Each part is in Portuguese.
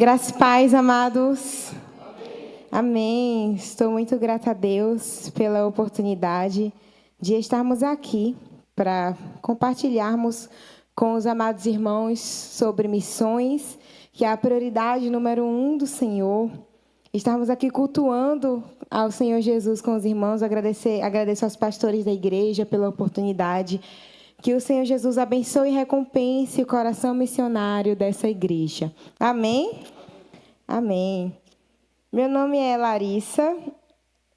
Graças e paz, amados. Amém. Estou muito grata a Deus pela oportunidade de estarmos aqui para compartilharmos com os amados irmãos sobre missões, que é a prioridade número 1 do Senhor. Estarmos aqui cultuando ao Senhor Jesus com os irmãos. Agradeço aos pastores da igreja pela oportunidade. Que o Senhor Jesus abençoe e recompense o coração missionário dessa igreja. Amém? Amém. Meu nome é Larissa,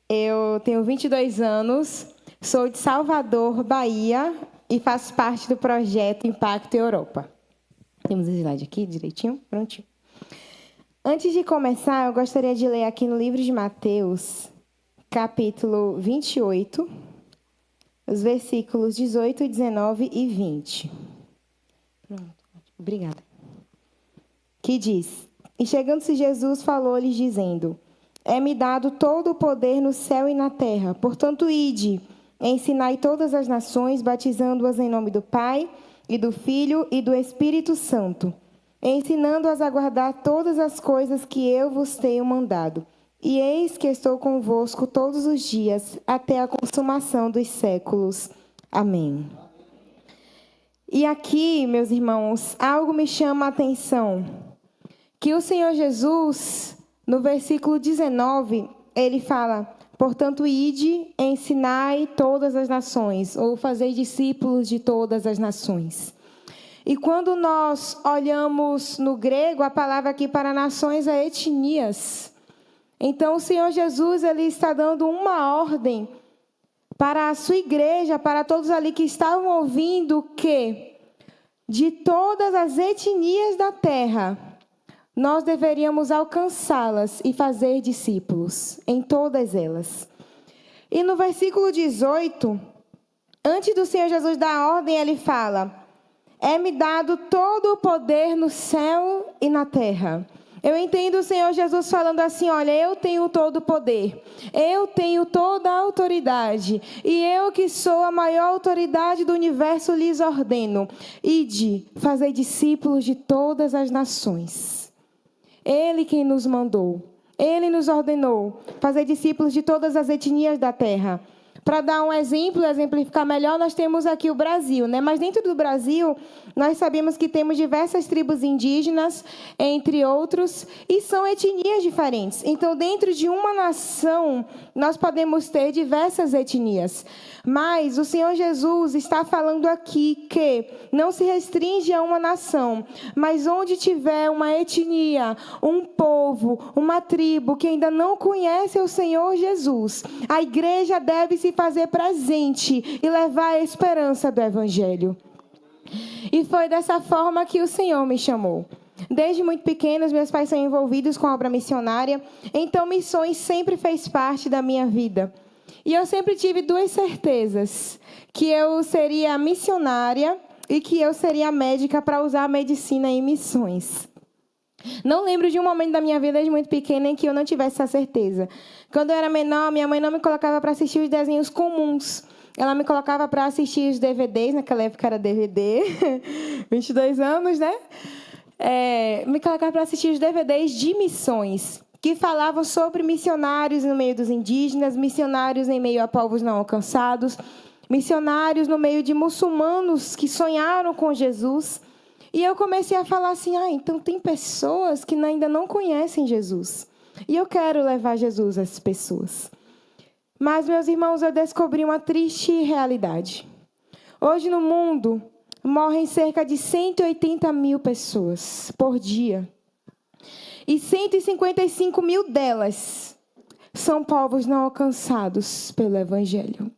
eu tenho 22 anos, sou de Salvador, Bahia, e faço parte do projeto Impacto Europa. Temos o slide aqui direitinho? Prontinho. Antes de começar, eu gostaria de ler aqui no livro de Mateus, capítulo 28, os versículos 18, 19 e 20. Pronto, obrigada. Que diz: E chegando-se Jesus, falou-lhes, dizendo: É-me dado todo o poder no céu e na terra. Portanto, ide, ensinai todas as nações, batizando-as em nome do Pai, e do Filho, e do Espírito Santo, ensinando-as a guardar todas as coisas que eu vos tenho mandado. E eis que estou convosco todos os dias, até a consumação dos séculos. Amém. E aqui, meus irmãos, algo me chama a atenção. Que o Senhor Jesus, no versículo 19, ele fala: Portanto, ide, ensinai todas as nações, ou fazei discípulos de todas as nações. E quando nós olhamos no grego, a palavra aqui para nações é etnias. Então, o Senhor Jesus, ele está dando uma ordem para a sua igreja, para todos ali que estavam ouvindo, que de todas as etnias da terra, nós deveríamos alcançá-las e fazer discípulos em todas elas. E no versículo 18, antes do Senhor Jesus dar a ordem, ele fala: É-me dado todo o poder no céu e na terra. Eu entendo o Senhor Jesus falando assim: olha, eu tenho todo o poder, eu tenho toda a autoridade, e eu que sou a maior autoridade do universo lhes ordeno: ide, fazei discípulos de todas as nações. Ele quem nos mandou, ele nos ordenou fazer discípulos de todas as etnias da terra. Para dar um exemplo, exemplificar melhor, nós temos aqui o Brasil, né? Mas dentro do Brasil, nós sabemos que temos diversas tribos indígenas, entre outros, e são etnias diferentes. Então, dentro de uma nação, nós podemos ter diversas etnias. Mas o Senhor Jesus está falando aqui que não se restringe a uma nação, mas onde tiver uma etnia, um povo, uma tribo que ainda não conhece o Senhor Jesus, a igreja deve se fazer presente e levar a esperança do Evangelho. E foi dessa forma que o Senhor me chamou. Desde muito pequenos, meus pais são envolvidos com a obra missionária, então missões sempre fez parte da minha vida. E eu sempre tive duas certezas: que eu seria missionária e que eu seria médica para usar a medicina em missões. Não lembro de um momento da minha vida, desde muito pequena, em que eu não tivesse essa certeza. Quando eu era menor, minha mãe não me colocava para assistir os desenhos comuns. Ela me colocava para assistir os DVDs, naquela época era DVD, 22 anos, né? Me colocava para assistir os DVDs de missões, que falavam sobre missionários no meio dos indígenas, missionários em meio a povos não alcançados, missionários no meio de muçulmanos que sonharam com Jesus. E eu comecei a falar assim: então tem pessoas que ainda não conhecem Jesus. E eu quero levar Jesus a essas pessoas. Mas, meus irmãos, eu descobri uma triste realidade. Hoje no mundo, morrem cerca de 180 mil pessoas por dia. E 155 mil delas são povos não alcançados pelo Evangelho.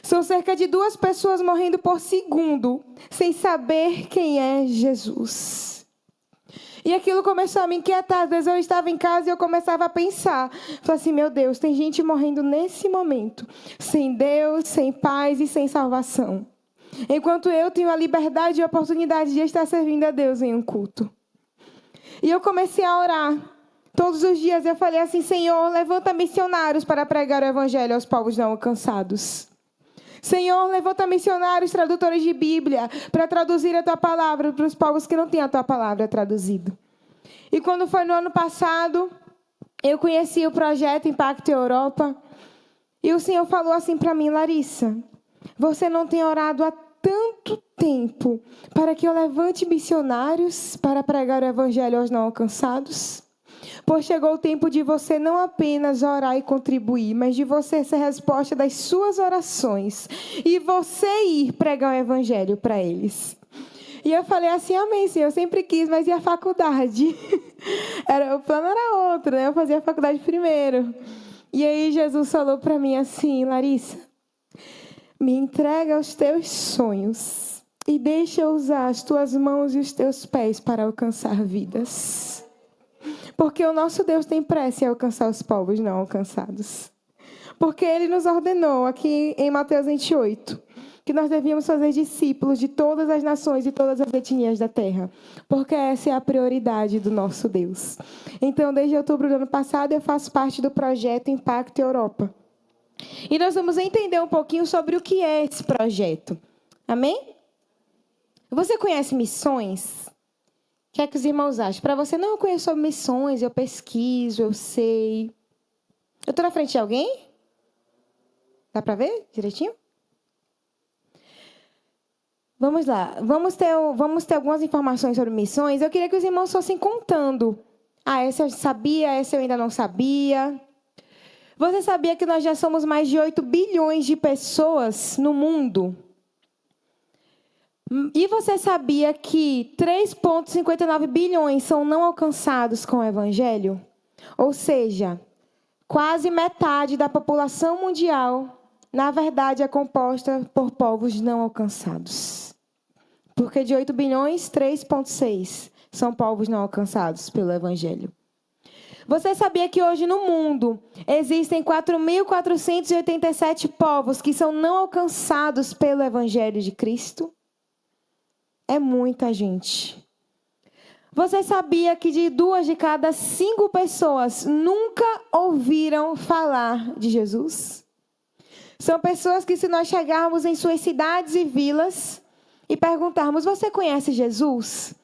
São cerca de 2 pessoas morrendo por segundo, sem saber quem é Jesus. E aquilo começou a me inquietar. Às vezes eu estava em casa e eu começava a pensar. Falei assim: meu Deus, tem gente morrendo nesse momento, sem Deus, sem paz e sem salvação. Enquanto eu tenho a liberdade e a oportunidade de estar servindo a Deus em um culto. E eu comecei a orar. Todos os dias eu falei assim: Senhor, levanta missionários para pregar o Evangelho aos povos não alcançados. Senhor, levanta missionários, tradutores de Bíblia, para traduzir a Tua palavra para os povos que não têm a Tua palavra traduzida. E quando foi no ano passado, eu conheci o projeto Impacto Europa. E o Senhor falou assim para mim: Larissa, você não tem orado há tanto tempo para que eu levante missionários para pregar o evangelho aos não alcançados? Pois chegou o tempo de você não apenas orar e contribuir, mas de você ser resposta das suas orações e você ir pregar o evangelho para eles. E eu falei assim: amém, Senhor, eu sempre quis, mas e a faculdade? O plano era outro, né? Eu fazia a faculdade primeiro. E aí Jesus falou para mim assim: Larissa, me entrega os teus sonhos e deixa eu usar as tuas mãos e os teus pés para alcançar vidas. Porque o nosso Deus tem pressa em alcançar os povos não alcançados. Porque Ele nos ordenou aqui em Mateus 28 que nós devíamos fazer discípulos de todas as nações e todas as etnias da terra. Porque essa é a prioridade do nosso Deus. Então, desde outubro do ano passado, eu faço parte do projeto Impacto Europa. E nós vamos entender um pouquinho sobre o que é esse projeto. Amém? Você conhece missões? O que é que os irmãos acham? Para você, não, eu conheço sobre missões, eu pesquiso, eu sei. Eu estou na frente de alguém? Dá para ver direitinho? Vamos lá. Vamos ter algumas informações sobre missões. Eu queria que os irmãos fossem contando. Ah, essa eu sabia, essa eu ainda não sabia. Você sabia que nós já somos mais de 8 bilhões de pessoas no mundo? E você sabia que 3,59 bilhões são não alcançados com o Evangelho? Ou seja, quase metade da população mundial, na verdade, é composta por povos não alcançados. Porque de 8 bilhões, 3,6 são povos não alcançados pelo Evangelho. Você sabia que hoje no mundo existem 4.487 povos que são não alcançados pelo Evangelho de Cristo? É muita gente. Você sabia que de 2 de cada 5 pessoas nunca ouviram falar de Jesus? São pessoas que, se nós chegarmos em suas cidades e vilas e perguntarmos: você conhece Jesus?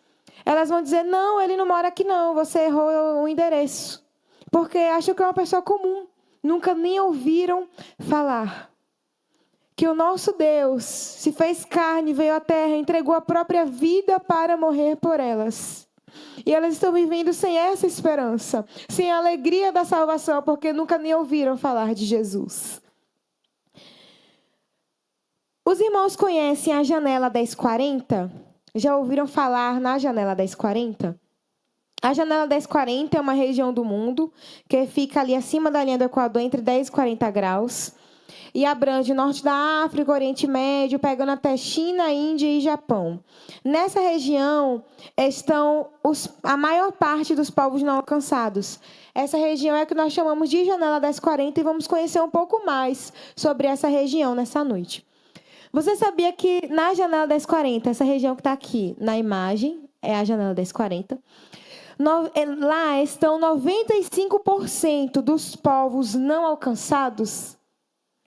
Elas vão dizer: não, ele não mora aqui não, você errou o endereço. Porque acham que é uma pessoa comum. Nunca nem ouviram falar. Que o nosso Deus se fez carne, veio à terra, entregou a própria vida para morrer por elas. E elas estão vivendo sem essa esperança, sem a alegria da salvação, porque nunca nem ouviram falar de Jesus. Os irmãos conhecem a Janela 1040? Já ouviram falar na Janela 1040? A Janela 1040 é uma região do mundo que fica ali acima da linha do Equador, entre 10 e 40 graus. E abrange o norte da África, o Oriente Médio, pegando até China, Índia e Japão. Nessa região estão a maior parte dos povos não alcançados. Essa região é a que nós chamamos de Janela 1040 e vamos conhecer um pouco mais sobre essa região nessa noite. Você sabia que na Janela 1040, essa região que está aqui na imagem, é a Janela 1040, lá estão 95% dos povos não alcançados?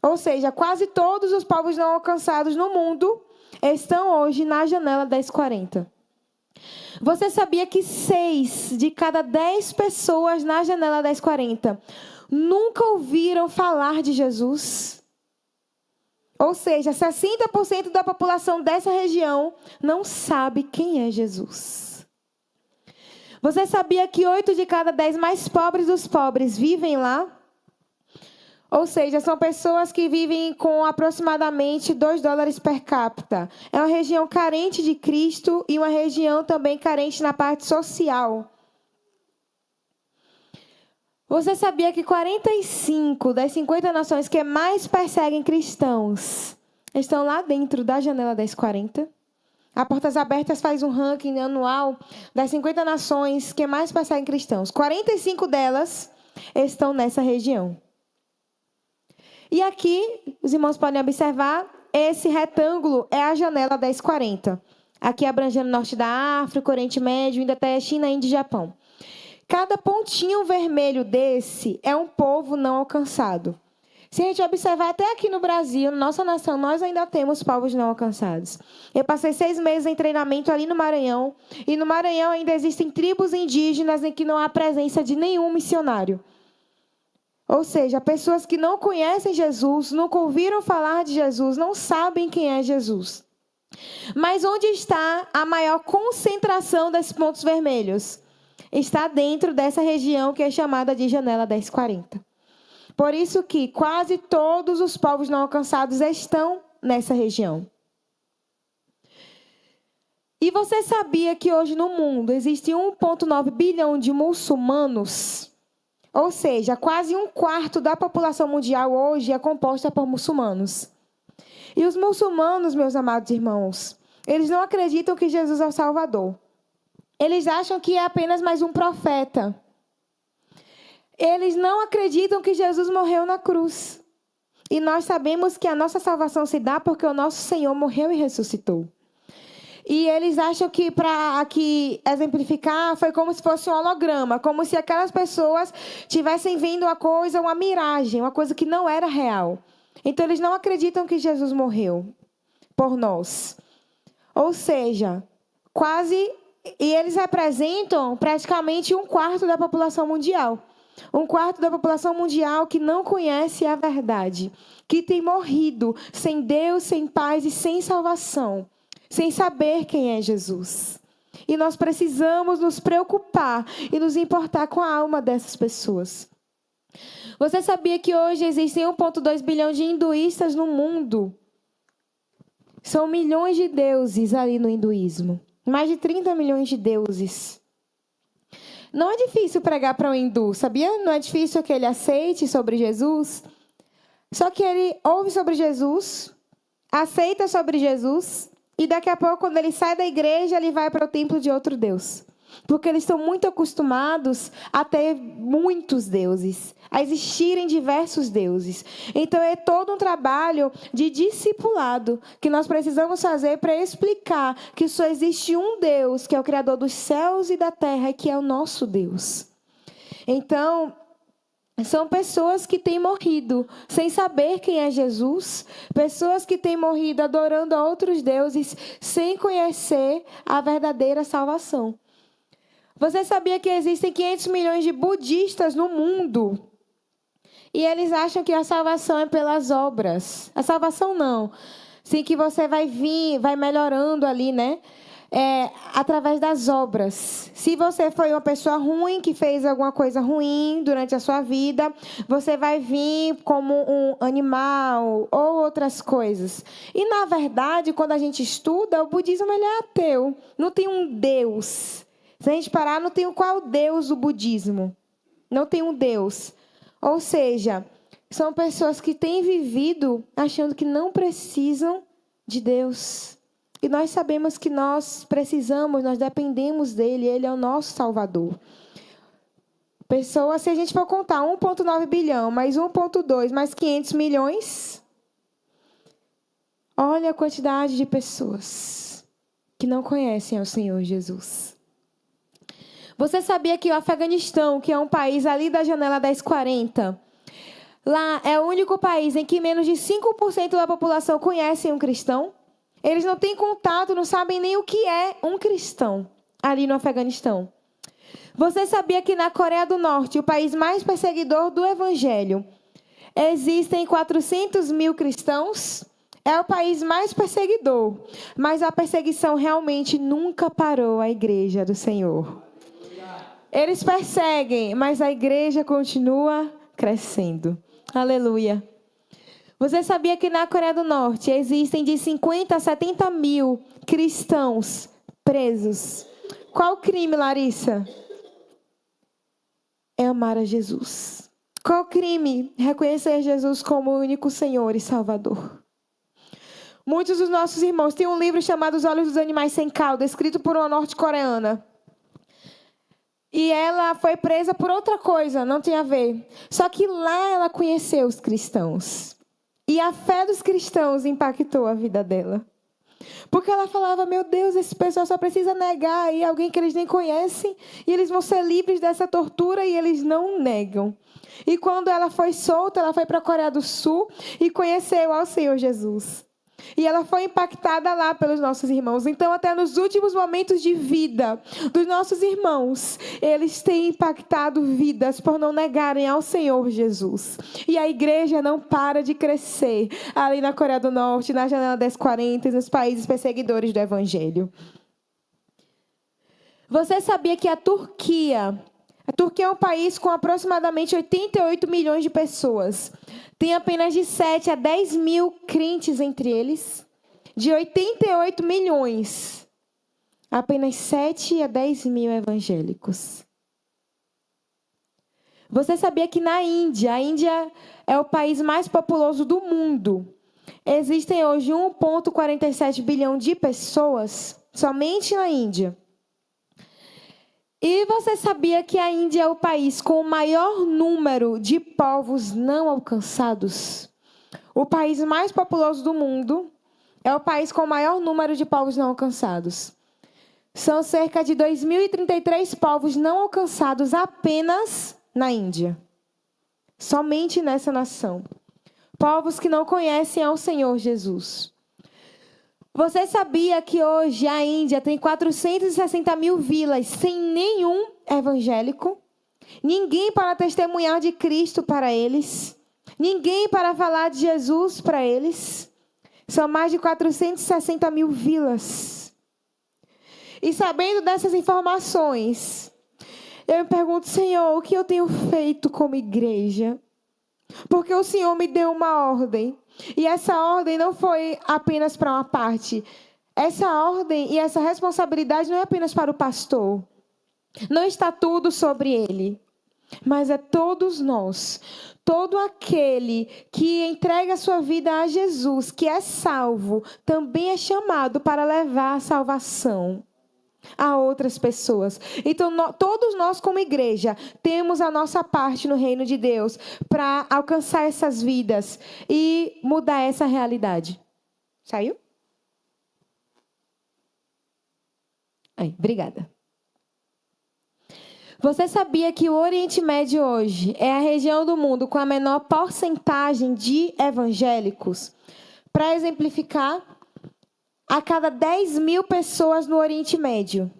Ou seja, quase todos os povos não alcançados no mundo estão hoje na Janela 1040. Você sabia que 6 de cada 10 pessoas na Janela 1040 nunca ouviram falar de Jesus? Ou seja, 60% da população dessa região não sabe quem é Jesus. Você sabia que 8 de cada 10 mais pobres dos pobres vivem lá? Ou seja, são pessoas que vivem com aproximadamente $2 per capita. É uma região carente de Cristo e uma região também carente na parte social. Você sabia que 45 das 50 nações que mais perseguem cristãos estão lá dentro da Janela 1040? A Portas Abertas faz um ranking anual das 50 nações que mais perseguem cristãos. 45 delas estão nessa região. E aqui, os irmãos podem observar, esse retângulo é a Janela 1040. Aqui abrangendo o norte da África, Oriente Médio, indo até China, Índia e Japão. Cada pontinho vermelho desse é um povo não alcançado. Se a gente observar até aqui no Brasil, na nossa nação, nós ainda temos povos não alcançados. Eu passei 6 meses em treinamento ali no Maranhão. E no Maranhão ainda existem tribos indígenas em que não há presença de nenhum missionário. Ou seja, pessoas que não conhecem Jesus, nunca ouviram falar de Jesus, não sabem quem é Jesus. Mas onde está a maior concentração desses pontos vermelhos? Está dentro dessa região que é chamada de Janela 1040. Por isso que quase todos os povos não alcançados estão nessa região. E você sabia que hoje no mundo existe 1,9 bilhão de muçulmanos? Ou seja, quase 1/4 da população mundial hoje é composta por muçulmanos. E os muçulmanos, meus amados irmãos, eles não acreditam que Jesus é o Salvador. Eles acham que é apenas mais um profeta. Eles não acreditam que Jesus morreu na cruz. E nós sabemos que a nossa salvação se dá porque o nosso Senhor morreu e ressuscitou. E eles acham que, para aqui exemplificar, foi como se fosse um holograma, como se aquelas pessoas tivessem vendo uma coisa, uma miragem, uma coisa que não era real. Então, eles não acreditam que Jesus morreu por nós. Ou seja, e eles representam praticamente 1/4 da população mundial. 1/4 da população mundial que não conhece a verdade, que tem morrido sem Deus, sem paz e sem salvação, sem saber quem é Jesus. E nós precisamos nos preocupar e nos importar com a alma dessas pessoas. Você sabia que hoje existem 1,2 bilhão de hinduístas no mundo? São milhões de deuses ali no hinduísmo. Mais de 30 milhões de deuses. Não é difícil pregar para um hindu, sabia? Não é difícil que ele aceite sobre Jesus. Só que ele ouve sobre Jesus, aceita sobre Jesus, e daqui a pouco, quando ele sai da igreja, ele vai para o templo de outro Deus. Porque eles estão muito acostumados a ter muitos deuses, a existirem diversos deuses. Então, é todo um trabalho de discipulado que nós precisamos fazer para explicar que só existe um Deus, que é o Criador dos céus e da terra, e que é o nosso Deus. Então, são pessoas que têm morrido sem saber quem é Jesus, pessoas que têm morrido adorando a outros deuses, sem conhecer a verdadeira salvação. Você sabia que existem 500 milhões de budistas no mundo? E eles acham que a salvação é pelas obras. A salvação não. Sim, que você vai melhorando ali, né? Através das obras. Se você foi uma pessoa ruim, que fez alguma coisa ruim durante a sua vida, você vai vir como um animal ou outras coisas. E, na verdade, quando a gente estuda, o budismo ele é ateu. Não tem um Deus. Se a gente parar, não tem qual Deus do budismo. Não tem um Deus. Ou seja, são pessoas que têm vivido achando que não precisam de Deus. E nós sabemos que nós precisamos, nós dependemos dele, ele é o nosso Salvador. Pessoas, se a gente for contar 1,9 bilhão, mais 1,2, mais 500 milhões, olha a quantidade de pessoas que não conhecem ao Senhor Jesus. Você sabia que o Afeganistão, que é um país ali da Janela 1040, lá é o único país em que menos de 5% da população conhecem um cristão? Eles não têm contato, não sabem nem o que é um cristão ali no Afeganistão. Você sabia que na Coreia do Norte, o país mais perseguidor do Evangelho, existem 400 mil cristãos? É o país mais perseguidor, mas a perseguição realmente nunca parou a igreja do Senhor. Eles perseguem, mas a igreja continua crescendo. Aleluia. Você sabia que na Coreia do Norte existem de 50 a 70 mil cristãos presos? Qual o crime, Larissa? É amar a Jesus. Qual o crime? Reconhecer Jesus como o único Senhor e Salvador. Muitos dos nossos irmãos têm um livro chamado Os Olhos dos Animais Sem Cauda, escrito por uma norte-coreana. E ela foi presa por outra coisa, não tem a ver. Só que lá ela conheceu os cristãos. E a fé dos cristãos impactou a vida dela. Porque ela falava, meu Deus, esse pessoal só precisa negar aí alguém que eles nem conhecem, e eles vão ser livres dessa tortura, e eles não negam. E quando ela foi solta, ela foi para a Coreia do Sul e conheceu ao Senhor Jesus. E ela foi impactada lá pelos nossos irmãos. Então, até nos últimos momentos de vida dos nossos irmãos, eles têm impactado vidas por não negarem ao Senhor Jesus. E a igreja não para de crescer ali na Coreia do Norte, na Janela 1040, nos países perseguidores do Evangelho. Você sabia que a Turquia é um país com aproximadamente 88 milhões de pessoas. Tem apenas de 7 a 10 mil crentes entre eles. De 88 milhões, apenas 7 a 10 mil evangélicos. Você sabia que a Índia é o país mais populoso do mundo. Existem hoje 1,47 bilhão de pessoas somente na Índia. E você sabia que a Índia é o país com o maior número de povos não alcançados? O país mais populoso do mundo é o país com o maior número de povos não alcançados. São cerca de 2.033 povos não alcançados apenas na Índia. Somente nessa nação. Povos que não conhecem ao Senhor Jesus. Você sabia que hoje a Índia tem 460 mil vilas sem nenhum evangélico? Ninguém para testemunhar de Cristo para eles? Ninguém para falar de Jesus para eles? São mais de 460 mil vilas. E sabendo dessas informações, eu me pergunto, Senhor, o que eu tenho feito como igreja? Porque o Senhor me deu uma ordem. E essa ordem não foi apenas para uma parte. Essa ordem e essa responsabilidade não é apenas para o pastor. Não está tudo sobre ele. Mas é todos nós. Todo aquele que entrega a sua vida a Jesus, que é salvo, também é chamado para levar a salvação a outras pessoas. Então, todos nós como igreja temos a nossa parte no reino de Deus para alcançar essas vidas e mudar essa realidade. Saiu? Aí, obrigada. Você sabia que o Oriente Médio hoje é a região do mundo com a menor porcentagem de evangélicos? Para exemplificar, a cada 10 mil pessoas no Oriente Médio,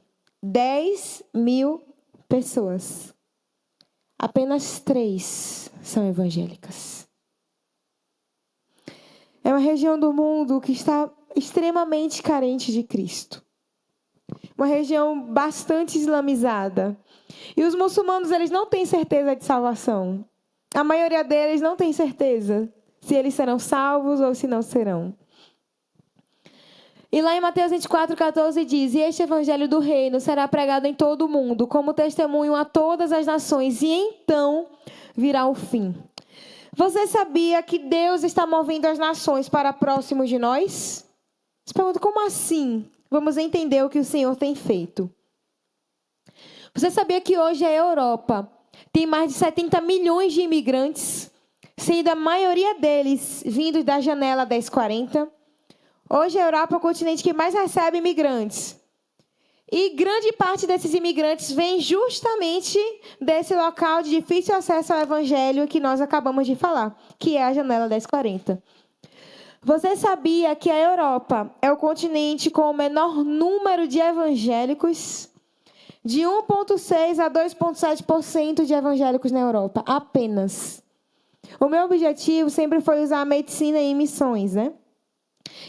10 mil pessoas, apenas 3 são evangélicas. É uma região do mundo que está extremamente carente de Cristo. Uma região bastante islamizada. E os muçulmanos, eles não têm certeza de salvação. A maioria deles não tem certeza se eles serão salvos ou se não serão. E lá em Mateus 24:14 diz: E este evangelho do reino será pregado em todo o mundo, como testemunho a todas as nações, e então virá o fim. Você sabia que Deus está movendo as nações para próximo de nós? Você pergunta, como assim? Vamos entender o que o Senhor tem feito. Você sabia que hoje a Europa tem mais de 70 milhões de imigrantes, sendo a maioria deles vindos da Janela 1040? Hoje a Europa é o continente que mais recebe imigrantes. E grande parte desses imigrantes vem justamente desse local de difícil acesso ao evangelho que nós acabamos de falar, que é a Janela 1040. Você sabia que a Europa é o continente com o menor número de evangélicos? De 1,6% a 2,7% de evangélicos na Europa, apenas. O meu objetivo sempre foi usar a medicina em missões, né?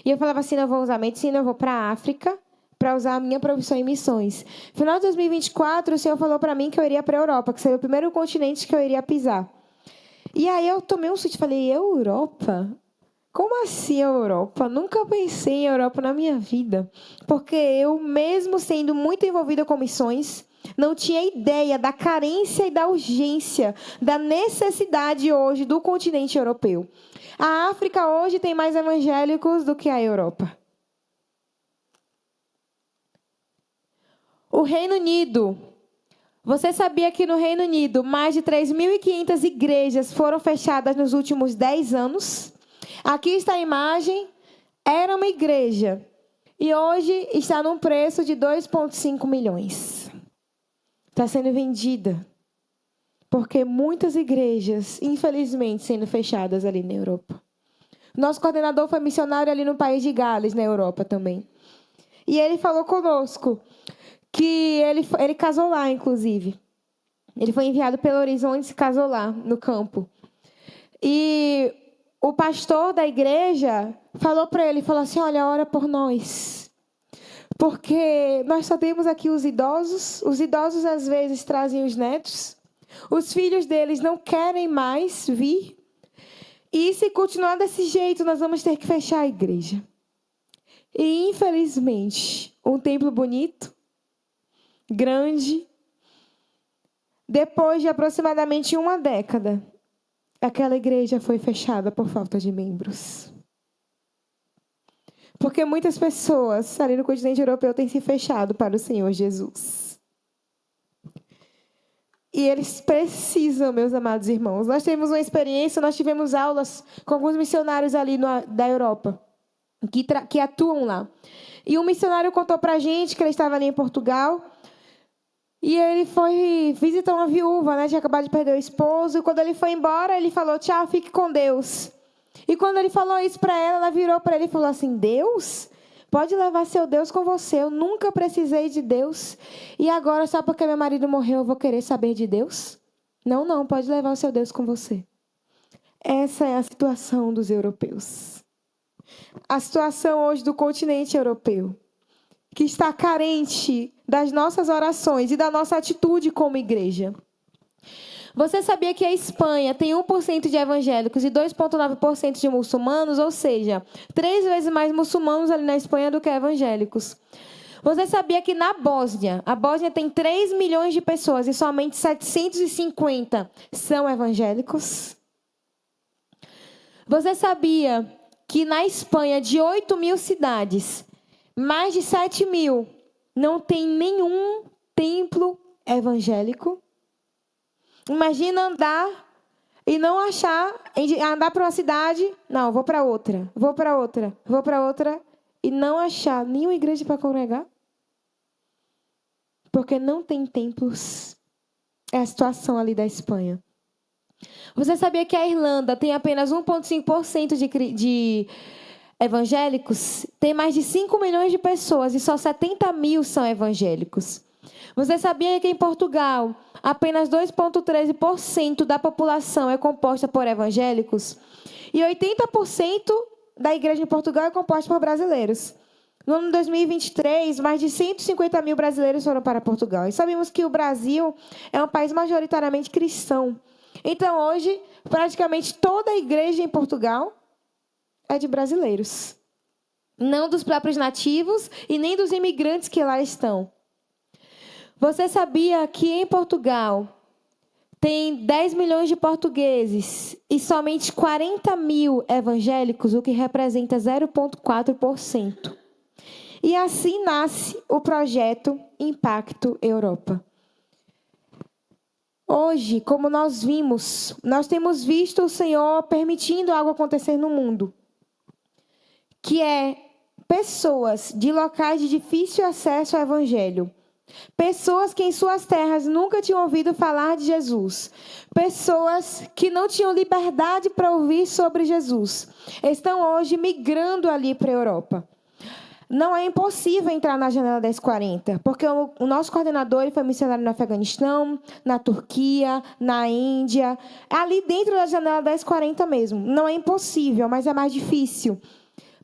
E eu falava assim, eu vou usar medicina, eu vou para a África para usar a minha profissão em missões. No final de 2024, o Senhor falou para mim que eu iria para a Europa, que seria o primeiro continente que eu iria pisar. E aí eu tomei um susto e falei, Europa? Como assim Europa? Nunca pensei em Europa na minha vida. Porque eu, mesmo sendo muito envolvida com missões, não tinha ideia da carência e da urgência, da necessidade hoje do continente europeu. A África hoje tem mais evangélicos do que a Europa. O Reino Unido. Você sabia que no Reino Unido, mais de 3.500 igrejas foram fechadas nos últimos 10 anos? Aqui está a imagem. Era uma igreja E hoje está num preço de 2,5 milhões. Está sendo vendida. Porque muitas igrejas, infelizmente, sendo fechadas ali na Europa. Nosso coordenador foi missionário ali no país de Gales, na Europa também. E ele falou conosco que ele casou lá, inclusive. Ele foi enviado pelo Horizonte e se casou lá, no campo. E o pastor da igreja falou para ele, falou assim, olha, ora por nós. Porque nós só temos aqui os idosos às vezes trazem os netos, os filhos deles não querem mais vir. E se continuar desse jeito, nós vamos ter que fechar a igreja. E, infelizmente, um templo bonito, grande, depois de aproximadamente uma década, aquela igreja foi fechada por falta de membros. Porque muitas pessoas ali no continente europeu têm se fechado para o Senhor Jesus. E eles precisam, meus amados irmãos. Nós temos uma experiência, nós tivemos aulas com alguns missionários ali da Europa, que atuam lá. E um missionário contou para a gente que ele estava ali em Portugal. E ele foi visitar uma viúva, né? Tinha acabado de perder o esposo. E quando ele foi embora, ele falou, tchau, fique com Deus. E quando ele falou isso para ela virou para ele e falou assim, Deus? Pode levar seu Deus com você. Eu nunca precisei de Deus. E agora, só porque meu marido morreu, eu vou querer saber de Deus? Não, pode levar o seu Deus com você. Essa é a situação dos europeus. A situação hoje do continente europeu, que está carente das nossas orações e da nossa atitude como igreja. Você sabia que a Espanha tem 1% de evangélicos e 2,9% de muçulmanos? Ou seja, 3 vezes mais muçulmanos ali na Espanha do que evangélicos. Você sabia que na Bósnia, a Bósnia tem 3 milhões de pessoas e somente 750 são evangélicos? Você sabia que na Espanha, de 8 mil cidades, mais de 7 mil não tem nenhum templo evangélico? Imagina andar e não achar, andar para uma cidade, não, vou para outra e não achar nenhuma igreja para congregar? Porque não tem templos. É a situação ali da Espanha. Você sabia que a Irlanda tem apenas 1,5% de evangélicos? Tem mais de 5 milhões de pessoas e só 70 mil são evangélicos. Você sabia que em Portugal, apenas 2,13% da população é composta por evangélicos? E 80% da igreja em Portugal é composta por brasileiros. No ano de 2023, mais de 150 mil brasileiros foram para Portugal. E sabemos que o Brasil é um país majoritariamente cristão. Então, hoje, praticamente toda a igreja em Portugal é de brasileiros. Não dos próprios nativos e nem dos imigrantes que lá estão. Você sabia que em Portugal tem 10 milhões de portugueses e somente 40 mil evangélicos, o que representa 0,4%. E assim nasce o projeto Impacto Europa. Hoje, como nós vimos, nós temos visto o Senhor permitindo algo acontecer no mundo, que é pessoas de locais de difícil acesso ao Evangelho. Pessoas que em suas terras nunca tinham ouvido falar de Jesus. Pessoas que não tinham liberdade para ouvir sobre Jesus. Estão hoje migrando ali para a Europa. Não é impossível entrar na janela 1040, porque o nosso coordenador ele foi missionário no Afeganistão, na Turquia, na Índia, ali dentro da janela 1040 mesmo. Não é impossível, mas é mais difícil.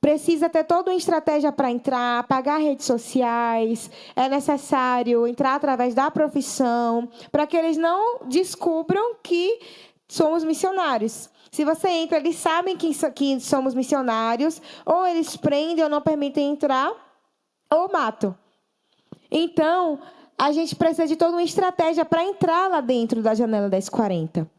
Precisa ter toda uma estratégia para entrar, pagar redes sociais, é necessário entrar através da profissão, para que eles não descubram que somos missionários. Se você entra, eles sabem que somos missionários, ou eles prendem ou não permitem entrar, ou matam. Então, a gente precisa de toda uma estratégia para entrar lá dentro da janela 1040.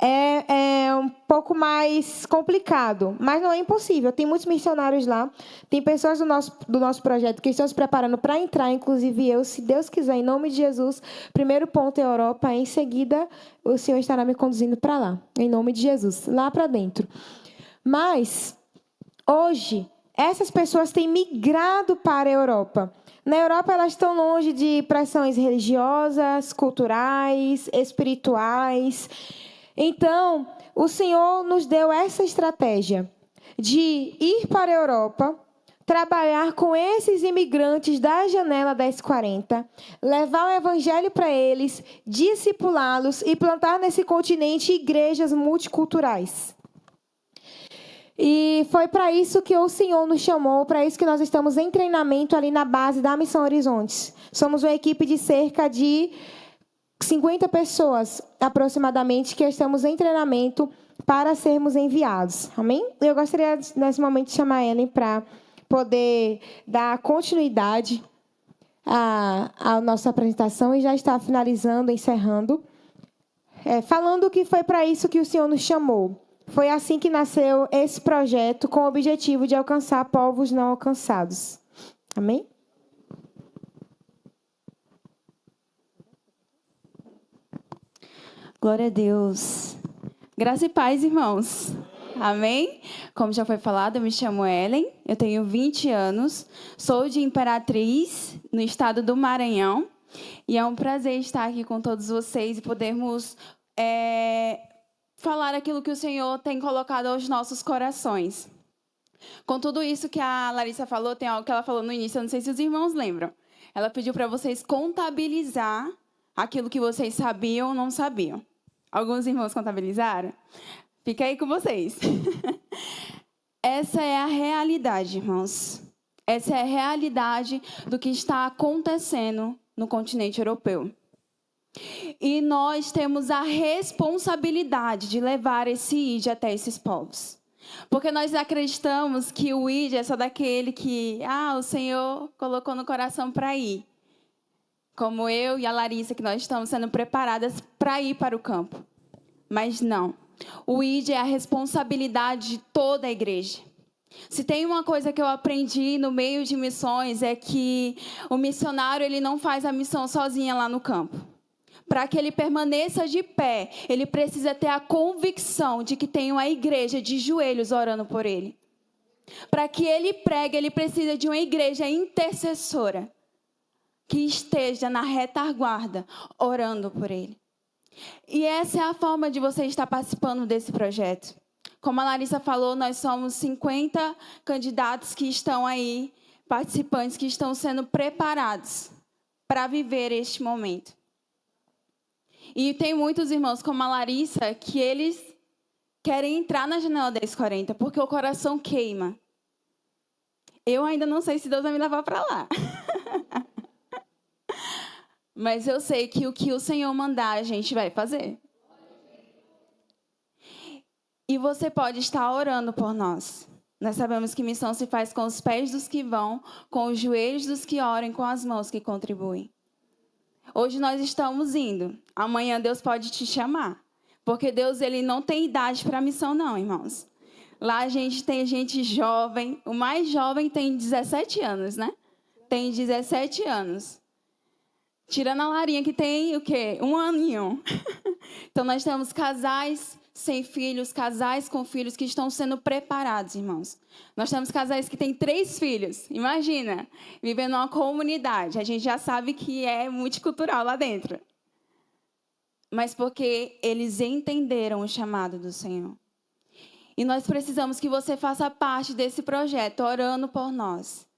É um pouco mais complicado, mas não é impossível. Tem muitos missionários lá, tem pessoas do nosso projeto que estão se preparando para entrar, inclusive eu, se Deus quiser, em nome de Jesus. Primeiro ponto é a Europa, em seguida o Senhor estará me conduzindo para lá, em nome de Jesus, lá para dentro. Mas, hoje, essas pessoas têm migrado para a Europa. Na Europa, elas estão longe de pressões religiosas, culturais, espirituais. Então, o Senhor nos deu essa estratégia de ir para a Europa, trabalhar com esses imigrantes da Janela 1040, levar o evangelho para eles, discipulá-los e plantar nesse continente igrejas multiculturais. E foi para isso que o Senhor nos chamou, para isso que nós estamos em treinamento ali na base da Missão Horizontes. Somos uma equipe de cerca de 50 pessoas, aproximadamente, que estamos em treinamento para sermos enviados. Amém? Eu gostaria, nesse momento, de chamar a Ellen para poder dar continuidade à nossa apresentação e já está finalizando, encerrando, falando que foi para isso que o Senhor nos chamou. Foi assim que nasceu esse projeto, com o objetivo de alcançar povos não alcançados. Amém? Glória a Deus. Graça e paz, irmãos. Amém? Como já foi falado, eu me chamo Ellen, eu tenho 20 anos, sou de Imperatriz, no estado do Maranhão, e é um prazer estar aqui com todos vocês e podermos falar aquilo que o Senhor tem colocado aos nossos corações. Com tudo isso que a Larissa falou, tem algo que ela falou no início, eu não sei se os irmãos lembram. Ela pediu para vocês contabilizar aquilo que vocês sabiam ou não sabiam. Alguns irmãos contabilizaram? Fica aí com vocês. Essa é a realidade, irmãos. Essa é a realidade do que está acontecendo no continente europeu. E nós temos a responsabilidade de levar esse ID até esses povos. Porque nós acreditamos que o ID é só daquele que o Senhor colocou no coração para ir. Como eu e a Larissa, que nós estamos sendo preparadas para ir para o campo. Mas não. O ID é a responsabilidade de toda a igreja. Se tem uma coisa que eu aprendi no meio de missões, é que o missionário ele não faz a missão sozinho lá no campo. Para que ele permaneça de pé, ele precisa ter a convicção de que tem uma igreja de joelhos orando por ele. Para que ele pregue, ele precisa de uma igreja intercessora que esteja na retaguarda orando por ele. E essa é a forma de você estar participando desse projeto. Como a Larissa falou, nós somos 50 candidatos que estão aí, participantes que estão sendo preparados para viver este momento. E tem muitos irmãos, como a Larissa, que eles querem entrar na Janela 1040, porque o coração queima. Eu ainda não sei se Deus vai me levar para lá. Mas eu sei que o que o Senhor mandar, a gente vai fazer. E você pode estar orando por nós. Nós sabemos que missão se faz com os pés dos que vão, com os joelhos dos que oram, com as mãos que contribuem. Hoje nós estamos indo. Amanhã Deus pode te chamar. Porque Deus ele não tem idade para missão, não, irmãos. Lá a gente tem gente jovem. O mais jovem tem 17 anos, né? Tem 17 anos. Tirando a Larinha, que tem o quê? 1 aninho. Então, nós temos casais sem filhos, casais com filhos que estão sendo preparados, irmãos. Nós temos casais que têm 3 filhos. Imagina, vivendo numa comunidade. A gente já sabe que é multicultural lá dentro. Mas porque eles entenderam o chamado do Senhor. E nós precisamos que você faça parte desse projeto, orando por nós.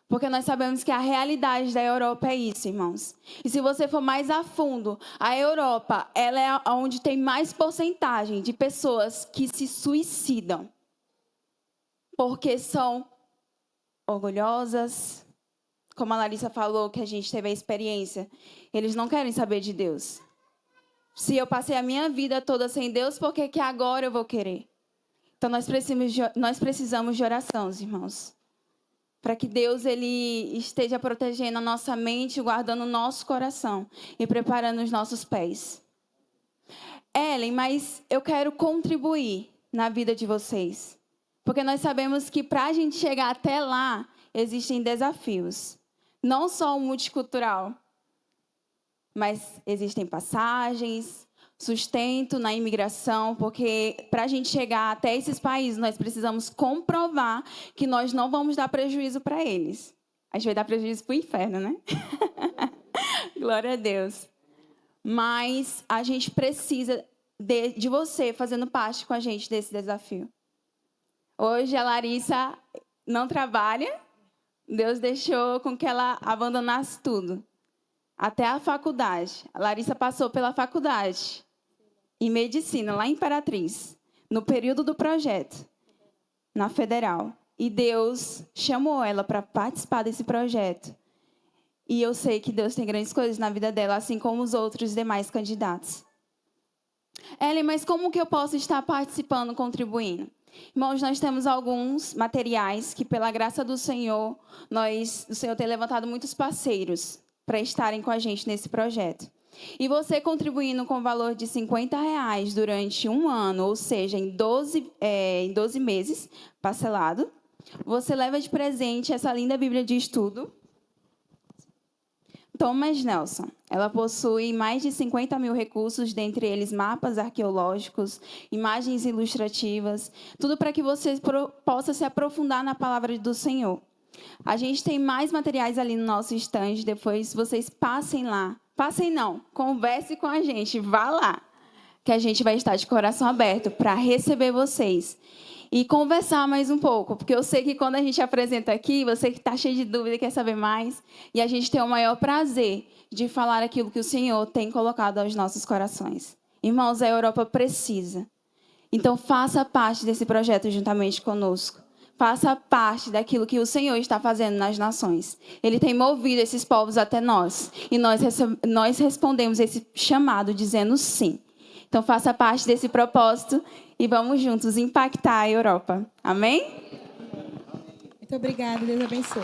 Porque nós sabemos que a realidade da Europa é isso, irmãos. E se você for mais a fundo, a Europa, ela é onde tem mais porcentagem de pessoas que se suicidam. Porque são orgulhosas. Como a Larissa falou, que a gente teve a experiência. Eles não querem saber de Deus. Se eu passei a minha vida toda sem Deus, por que agora eu vou querer? Então, nós precisamos de oração, irmãos. Para que Deus ele esteja protegendo a nossa mente, guardando o nosso coração e preparando os nossos pés. Ellen, mas eu quero contribuir na vida de vocês. Porque nós sabemos que para a gente chegar até lá, existem desafios. Não só o multicultural, mas existem passagens, sustento na imigração, porque para a gente chegar até esses países, nós precisamos comprovar que nós não vamos dar prejuízo para eles. A gente vai dar prejuízo para o inferno, né? Glória a Deus. Mas a gente precisa de você fazendo parte com a gente desse desafio. Hoje a Larissa não trabalha, Deus deixou com que ela abandonasse tudo. Até a faculdade. A Larissa passou pela faculdade em medicina, lá em Imperatriz, no período do projeto, na Federal. E Deus chamou ela para participar desse projeto. E eu sei que Deus tem grandes coisas na vida dela, assim como os outros demais candidatos. Ellen, mas como que eu posso estar participando, contribuindo? Irmãos, nós temos alguns materiais que, pela graça do Senhor, o Senhor tem levantado muitos parceiros para estarem com a gente nesse projeto. E você contribuindo com o valor de R$50 durante um ano, ou seja, em 12 meses, parcelado, você leva de presente essa linda Bíblia de estudo, Thomas Nelson. Ela possui mais de 50 mil recursos, dentre eles mapas arqueológicos, imagens ilustrativas, tudo para que você possa se aprofundar na palavra do Senhor. A gente tem mais materiais ali no nosso stand, depois vocês passem lá. Passem não, converse com a gente, vá lá, que a gente vai estar de coração aberto para receber vocês. E conversar mais um pouco, porque eu sei que quando a gente apresenta aqui, você que está cheio de dúvida, quer saber mais, e a gente tem o maior prazer de falar aquilo que o Senhor tem colocado aos nossos corações. Irmãos, a Europa precisa. Então, faça parte desse projeto juntamente conosco. Faça parte daquilo que o Senhor está fazendo nas nações. Ele tem movido esses povos até nós, e nós respondemos esse chamado dizendo sim. Então, faça parte desse propósito e vamos juntos impactar a Europa. Amém? Muito obrigada, Deus abençoe.